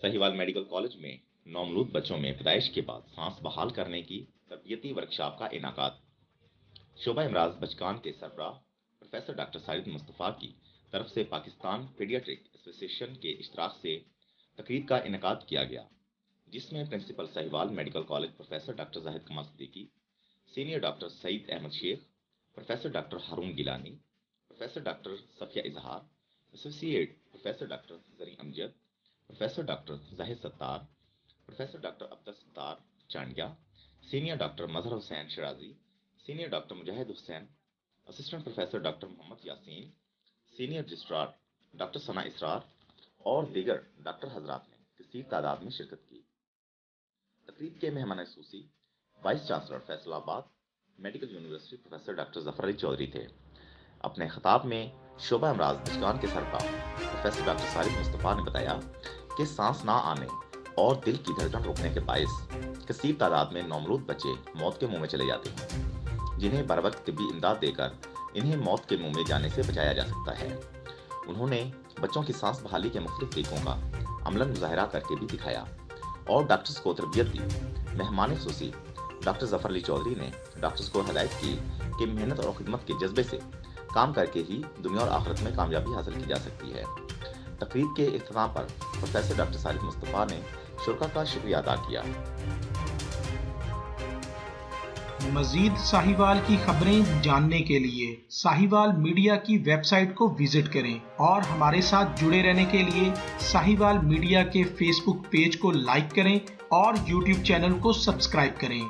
Sahiwal medical college में नौमलूद बच्चों में पैदाइश के बाद सांस बहाल करने की तरबियती वर्कशॉप का इनाकाद शोबा इमराज बचकान के सरबराह प्रोफेसर डॉक्टर साजिद मुस्तफ़ा की तरफ से पाकिस्तान पीडियाट्रिक एसोसिएशन के इश्तराक से तकरीब का इनाकाद किया गया, जिसमें principal Sahiwal medical college professor doctor Zahid Kamal Siddiqui, senior doctor Saeed Ahmed Sheikh, professor doctor Haroon Gilani, professor doctor Safia Izhar, associate professor doctor Zari Amjad, professor doctor Zahid Sattar, professor doctor Abdul Sattar Chandia, senior doctor Mazhar Hussain Shirazi, senior doctor Mujahid Hussain, assistant professor doctor Mohammad Yasin, senior registrar doctor Sana Israr और दीगर डॉक्टर हजरात ने कसीर तादाद में शिरकत की। तकरीब के मेहमान खसूसी vice chancellor Faisalabad medical university professor doctor Zafar Ali Chaudhry थे। अपने खिताब में शोबा इमराज बचकान के सरबराह प्रोफेसर डॉक्टर साजिद मुस्तफ़ा ने बताया कि सांस ना आने और दिल की धड़कन रुकने के बायस कसीर तादाद में नौमलूद बच्चे मौत के मुंह में चले जाते हैं, जिन्हें बर वक्त तिब्बी इमदाद देकर इन्हें मौत के मुंह में जाने से बचाया जा सकता है। उन्होंने बच्चों की सांस बहाली के मुख्तलिफ तरीकों का अमलन मुजाहरा करके भी दिखाया और डॉक्टर्स को तरबियत दी। मेहमान खसूसी डॉक्टर जफर अली चौधरी ने डॉक्टर्स को हिदायत की कि मेहनत और खिदमत के जज्बे से काम करके ही दुनिया और आखिरत में कामयाबी हासिल की जा सकती है। तकरीब के इख्तिताम पर प्रोफेसर डॉक्टर साजिद मुस्तफ़ा ने शुरका का शुक्रिया अदा किया। मजीद साहिवाल की खबरें जानने के लिए साहिवाल मीडिया की वेबसाइट को विजिट करें और हमारे साथ जुड़े रहने के लिए साहिवाल मीडिया के फेसबुक पेज को लाइक करें और यूट्यूब चैनल को सब्सक्राइब करें।